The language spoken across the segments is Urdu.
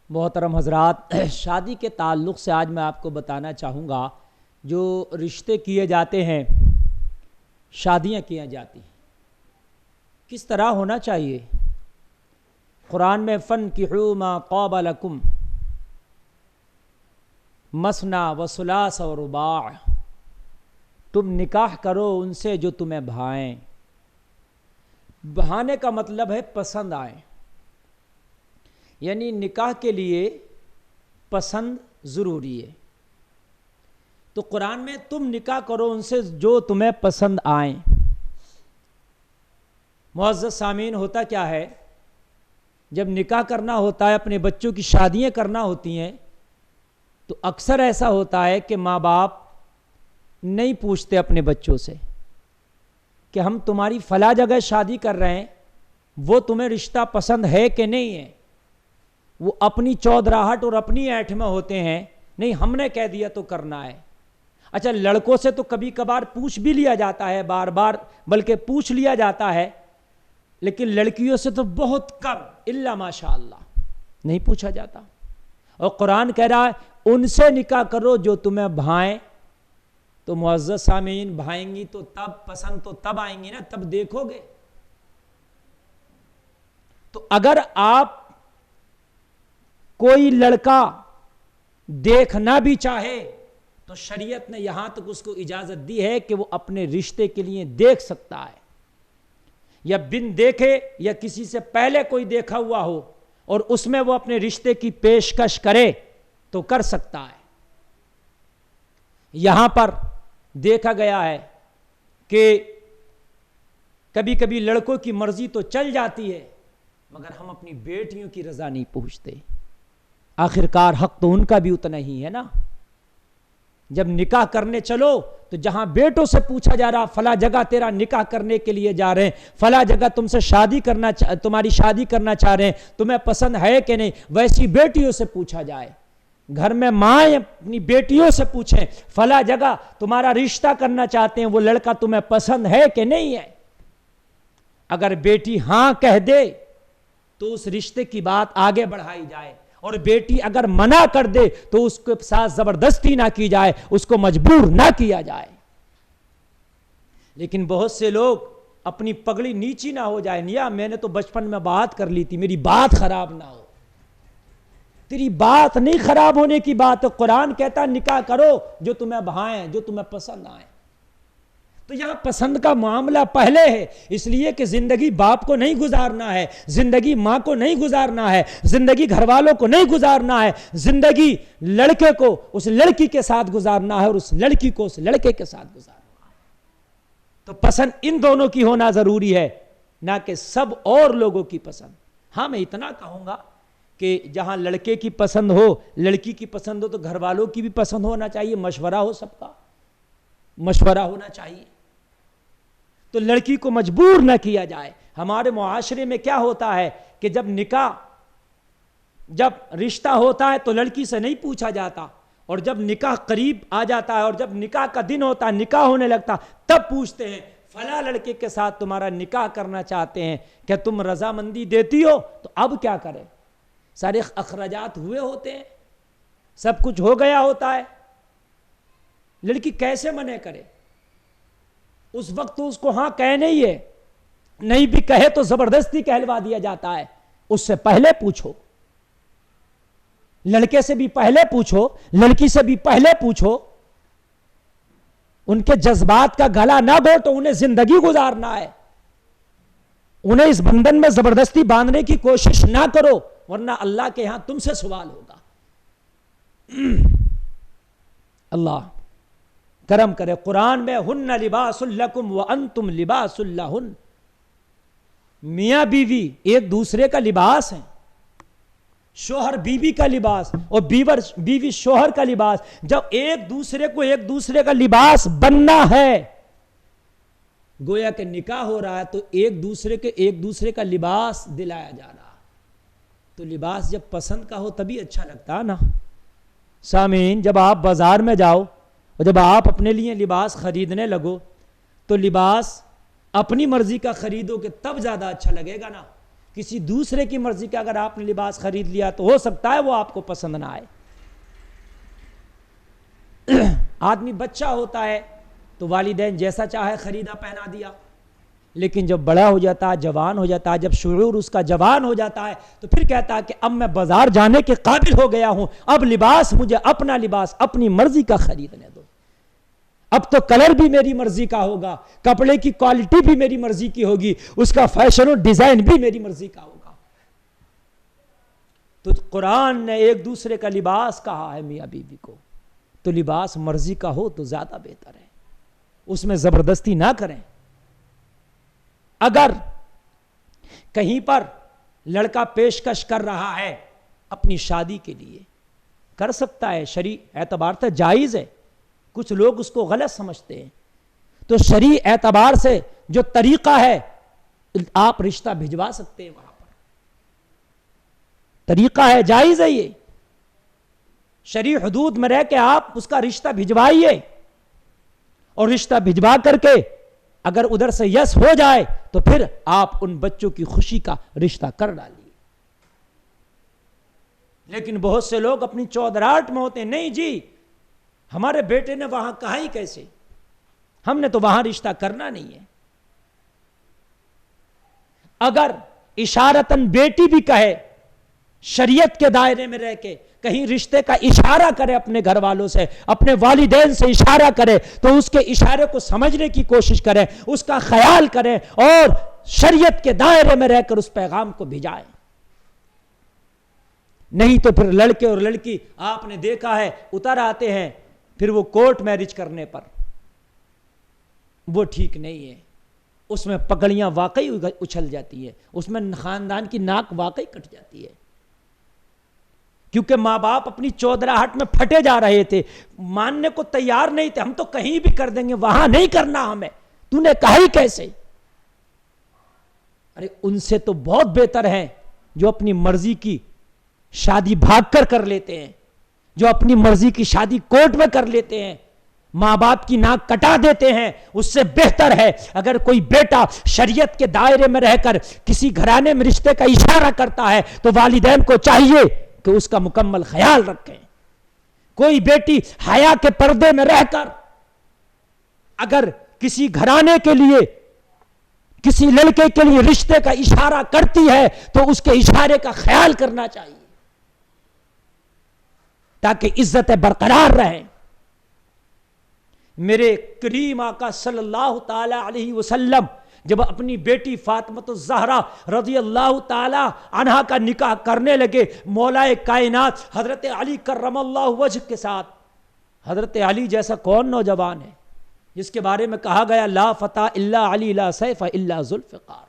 محترم حضرات، شادی کے تعلق سے آج میں آپ کو بتانا چاہوں گا جو رشتے کیے جاتے ہیں، شادیاں کی جاتی ہیں، کس طرح ہونا چاہیے۔ قرآن میں فَانْكِحُوا مَا طَابَ لَكُمْ مَثْنَىٰ وَثُلَاثَ وَرُبَاعَ، تم نکاح کرو ان سے جو تمہیں بھائیں۔ بہانے کا مطلب ہے پسند آئیں، یعنی نکاح کے لیے پسند ضروری ہے۔ تو قرآن میں تم نکاح کرو ان سے جو تمہیں پسند آئیں۔ معزز سامعین، ہوتا کیا ہے، جب نکاح کرنا ہوتا ہے، اپنے بچوں کی شادیاں کرنا ہوتی ہیں، تو اکثر ایسا ہوتا ہے کہ ماں باپ نہیں پوچھتے اپنے بچوں سے کہ ہم تمہاری فلاں جگہ شادی کر رہے ہیں، وہ تمہیں رشتہ پسند ہے کہ نہیں ہے۔ وہ اپنی چودراہٹ اور اپنی ایٹھ میں ہوتے ہیں، نہیں ہم نے کہہ دیا تو کرنا ہے۔ اچھا، لڑکوں سے تو کبھی کبھار پوچھ بھی لیا جاتا ہے، بار بار بلکہ پوچھ لیا جاتا ہے، لیکن لڑکیوں سے تو بہت کم، الا ماشاء اللہ، نہیں پوچھا جاتا۔ اور قرآن کہہ رہا ہے ان سے نکاح کرو جو تمہیں بھائیں۔ تو معزز سامعین، بھائیں گی تو تب پسند تو تب آئیں گی نا، تب دیکھو گے۔ تو اگر آپ کوئی لڑکا دیکھنا بھی چاہے تو شریعت نے یہاں تک اس کو اجازت دی ہے کہ وہ اپنے رشتے کے لیے دیکھ سکتا ہے، یا بن دیکھے یا کسی سے پہلے کوئی دیکھا ہوا ہو اور اس میں وہ اپنے رشتے کی پیشکش کرے تو کر سکتا ہے۔ یہاں پر دیکھا گیا ہے کہ کبھی کبھی لڑکوں کی مرضی تو چل جاتی ہے، مگر ہم اپنی بیٹیوں کی رضا نہیں پوچھتے۔ آخرکار حق تو ان کا بھی اتنا ہی ہے نا۔ جب نکاح کرنے چلو تو جہاں بیٹوں سے پوچھا جا رہا فلاں جگہ تیرا نکاح کرنے کے لیے جا رہے ہیں، فلاں جگہ تم سے تمہاری شادی کرنا چاہ رہے ہیں، تمہیں پسند ہے کہ نہیں، ویسی بیٹیوں سے پوچھا جائے۔ گھر میں مائیں اپنی بیٹیوں سے پوچھیں فلاں جگہ تمہارا رشتہ کرنا چاہتے ہیں، وہ لڑکا تمہیں پسند ہے کہ نہیں ہے۔ اگر بیٹی ہاں کہہ دے تو اس رشتے کی بات آگے بڑھائی جائے، اور بیٹی اگر منع کر دے تو اس کے ساتھ زبردستی نہ کی جائے، اس کو مجبور نہ کیا جائے۔ لیکن بہت سے لوگ اپنی پگڑی نیچی نہ ہو جائے، نیا میں نے تو بچپن میں بات کر لی تھی، میری بات خراب نہ ہو۔ تیری بات نہیں خراب ہونے کی بات ہے، قرآن کہتا نکاح کرو جو تمہیں بھائیں، جو تمہیں پسند آئیں۔ تو یہاں پسند کا معاملہ پہلے ہے، اس لیے کہ زندگی باپ کو نہیں گزارنا ہے، زندگی ماں کو نہیں گزارنا ہے، زندگی گھر والوں کو نہیں گزارنا ہے، زندگی لڑکے کو اس لڑکی کے ساتھ گزارنا ہے اور اس لڑکی کو اس لڑکے کے ساتھ گزارنا ہے۔ تو پسند ان دونوں کی ہونا ضروری ہے، نہ کہ سب اور لوگوں کی پسند۔ ہاں، میں اتنا کہوں گا کہ جہاں لڑکے کی پسند ہو، لڑکی کی پسند ہو، تو گھر والوں کی بھی پسند ہونا چاہیے، مشورہ ہو، سب کا مشورہ ہونا چاہیے، تو لڑکی کو مجبور نہ کیا جائے۔ ہمارے معاشرے میں کیا ہوتا ہے کہ جب رشتہ ہوتا ہے تو لڑکی سے نہیں پوچھا جاتا، اور جب نکاح قریب آ جاتا ہے اور جب نکاح کا دن ہوتا ہے، نکاح ہونے لگتا، تب پوچھتے ہیں فلاں لڑکے کے ساتھ تمہارا نکاح کرنا چاہتے ہیں، کیا تم رضامندی دیتی ہو؟ تو اب کیا کریں، سارے اخراجات ہوئے ہوتے ہیں، سب کچھ ہو گیا ہوتا ہے، لڑکی کیسے منع کرے؟ اس وقت تو اس کو ہاں کہنے ہی ہے، نہیں بھی کہے تو زبردستی کہلوا دیا جاتا ہے۔ اس سے پہلے پوچھو، لڑکے سے بھی پہلے پوچھو، لڑکی سے بھی پہلے پوچھو، ان کے جذبات کا گلا نہ گھونٹو، انہیں زندگی گزارنا ہے، انہیں اس بندھن میں زبردستی باندھنے کی کوشش نہ کرو، ورنہ اللہ کے ہاں تم سے سوال ہوگا۔ اللہ کرم کرے، قرآن میں ہن لباس لکم وانتم لباس لہن، میاں بیوی ایک دوسرے کا لباس ہیں، شوہر بیوی کا لباس اور بیوی شوہر کا لباس۔ جب ایک دوسرے کا لباس بننا ہے، گویا کہ نکاح ہو رہا ہے، تو ایک دوسرے کا لباس دلایا جا رہا ہے، تو لباس جب پسند کا ہو تبھی اچھا لگتا ہے نا۔ سامعین، جب آپ بازار میں جاؤ اور جب آپ اپنے لیے لباس خریدنے لگو تو لباس اپنی مرضی کا خریدو کہ تب زیادہ اچھا لگے گا نا۔ کسی دوسرے کی مرضی کا اگر آپ نے لباس خرید لیا تو ہو سکتا ہے وہ آپ کو پسند نہ آئے. آدمی بچہ ہوتا ہے تو والدین جیسا چاہے خریدا پہنا دیا، لیکن جب بڑا ہو جاتا ہے، جوان ہو جاتا ہے، جب شعور اس کا جوان ہو جاتا ہے تو پھر کہتا ہے کہ اب میں بازار جانے کے قابل ہو گیا ہوں، اب لباس مجھے اپنا لباس اپنی مرضی کا خریدنے دو، اب تو کلر بھی میری مرضی کا ہوگا، کپڑے کی کوالٹی بھی میری مرضی کی ہوگی، اس کا فیشن و ڈیزائن بھی میری مرضی کا ہوگا. تو قرآن نے ایک دوسرے کا لباس کہا ہے میاں بیوی کو، تو لباس مرضی کا ہو تو زیادہ بہتر ہے، اس میں زبردستی نہ کریں. اگر کہیں پر لڑکا پیشکش کر رہا ہے اپنی شادی کے لیے، کر سکتا ہے، شرعی اعتبار سے جائز ہے، کچھ لوگ اس کو غلط سمجھتے ہیں، تو شرعی اعتبار سے جو طریقہ ہے آپ رشتہ بھجوا سکتے ہیں، وہاں پر طریقہ ہے، جائز ہے، یہ شرعی حدود میں رہ کے آپ اس کا رشتہ بھجوائیے، اور رشتہ بھجوا کر کے اگر ادھر سے یس ہو جائے تو پھر آپ ان بچوں کی خوشی کا رشتہ کر ڈالیے. لیکن بہت سے لوگ اپنی چودراہٹ میں ہوتے ہیں، نہیں جی ہمارے بیٹے نے وہاں کہا ہی کیسے، ہم نے تو وہاں رشتہ کرنا نہیں ہے. اگر اشارتاً بیٹی بھی کہے، شریعت کے دائرے میں رہ کے کہیں رشتے کا اشارہ کرے اپنے گھر والوں سے، اپنے والدین سے اشارہ کرے، تو اس کے اشارے کو سمجھنے کی کوشش کرے، اس کا خیال کرے اور شریعت کے دائرے میں رہ کر اس پیغام کو بھیجائے. نہیں تو پھر لڑکے اور لڑکی آپ نے دیکھا ہے اتر آتے ہیں پھر وہ کورٹ میرج کرنے پر، وہ ٹھیک نہیں ہے، اس میں پگڑیاں واقعی اچھل جاتی ہے، اس میں خاندان کی ناک واقعی کٹ جاتی ہے، کیونکہ ماں باپ اپنی چودراہٹ میں پھٹے جا رہے تھے، ماننے کو تیار نہیں تھے، ہم تو کہیں بھی کر دیں گے، وہاں نہیں کرنا ہمیں، تو نے کہا ہی کیسے. ارے ان سے تو بہت بہتر ہے جو اپنی مرضی کی شادی بھاگ کر لیتے ہیں، جو اپنی مرضی کی شادی کورٹ میں کر لیتے ہیں، ماں باپ کی ناک کٹا دیتے ہیں. اس سے بہتر ہے اگر کوئی بیٹا شریعت کے دائرے میں رہ کر کسی گھرانے میں رشتے کا اشارہ کرتا ہے تو والدین کو چاہیے کہ اس کا مکمل خیال رکھیں. کوئی بیٹی حیا کے پردے میں رہ کر اگر کسی گھرانے کے لیے، کسی لڑکے کے لیے رشتے کا اشارہ کرتی ہے تو اس کے اشارے کا خیال کرنا چاہیے تاکہ عزتیں برقرار رہیں. میرے کریم آقا صلی اللہ تعالی علیہ وسلم جب اپنی بیٹی فاطمہ الزہرا رضی اللہ تعالی عنہا کا نکاح کرنے لگے مولا کائنات حضرت علی کرم اللہ وجہ کے ساتھ، حضرت علی جیسا کون نوجوان ہے جس کے بارے میں کہا گیا لا فتح الا علی لا سیف الا ذوالفقار،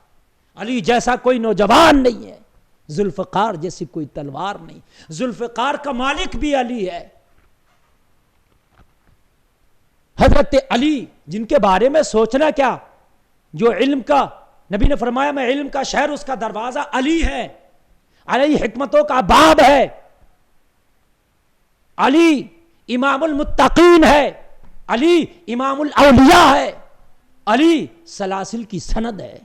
علی جیسا کوئی نوجوان نہیں ہے، ذوالفقار جیسی کوئی تلوار نہیں، ذوالفقار کا مالک بھی علی ہے. حضرت علی جن کے بارے میں سوچنا کیا، جو علم کا نبی نے فرمایا میں علم کا شہر، اس کا دروازہ علی ہے، علی حکمتوں کا باب ہے، علی امام المتقین ہے، علی امام الاولیاء ہے، علی سلاسل کی سند ہے.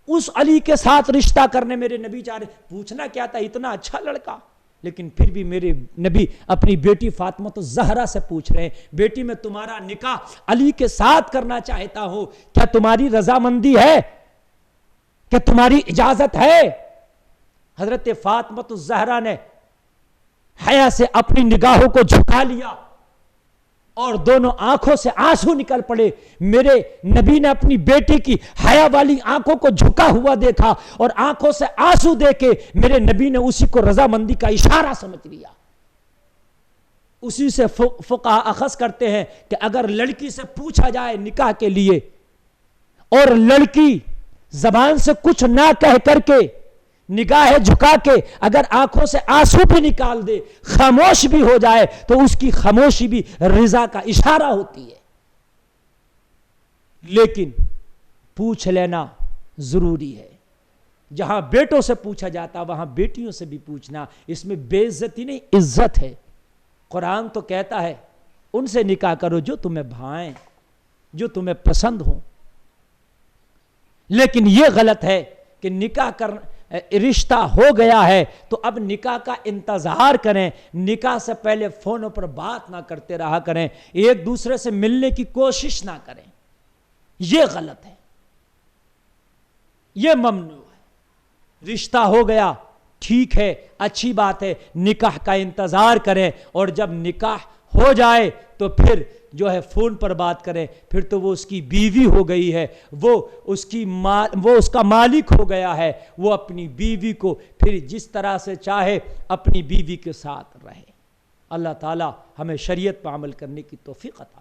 اس علی کے ساتھ رشتہ کرنے میرے نبی چاہ رہے، پوچھنا کیا تھا، اتنا اچھا لڑکا، لیکن پھر بھی میرے نبی اپنی بیٹی فاطمہ الزہرا سے پوچھ رہے ہیں بیٹی میں تمہارا نکاح علی کے ساتھ کرنا چاہتا ہوں، کیا تمہاری رضامندی ہے، کیا تمہاری اجازت ہے؟ حضرت فاطمہ الزہرا نے حیا سے اپنی نگاہوں کو جھکا لیا اور دونوں آنکھوں سے آنسو نکل پڑے. میرے نبی نے اپنی بیٹی کی حیا والی آنکھوں کو جھکا ہوا دیکھا اور آنکھوں سے آنسو دے کے میرے نبی نے اسی کو رضامندی کا اشارہ سمجھ لیا. اسی سے فقہاء اخذ کرتے ہیں کہ اگر لڑکی سے پوچھا جائے نکاح کے لیے اور لڑکی زبان سے کچھ نہ کہہ کر کے نگاہ جھکا کے اگر آنکھوں سے آنسو بھی نکال دے، خاموش بھی ہو جائے، تو اس کی خاموشی بھی رضا کا اشارہ ہوتی ہے. لیکن پوچھ لینا ضروری ہے. جہاں بیٹوں سے پوچھا جاتا وہاں بیٹیوں سے بھی پوچھنا، اس میں بے عزتی نہیں عزت ہے. قرآن تو کہتا ہے ان سے نکاح کرو جو تمہیں بھائیں، جو تمہیں پسند ہوں. لیکن یہ غلط ہے کہ نکاح رشتہ ہو گیا ہے تو اب نکاح کا انتظار کریں، نکاح سے پہلے فونوں پر بات نہ کرتے رہا کریں، ایک دوسرے سے ملنے کی کوشش نہ کریں، یہ غلط ہے، یہ ممنوع ہے۔ رشتہ ہو گیا ٹھیک ہے، اچھی بات ہے، نکاح کا انتظار کریں، اور جب نکاح ہو جائے تو پھر جو ہے فون پر بات کریں، پھر تو وہ اس کی بیوی ہو گئی ہے، وہ اس کا مالک ہو گیا ہے، وہ اپنی بیوی کو پھر جس طرح سے چاہے اپنی بیوی کے ساتھ رہے۔ اللہ تعالی ہمیں شریعت پر عمل کرنے کی توفیق عطا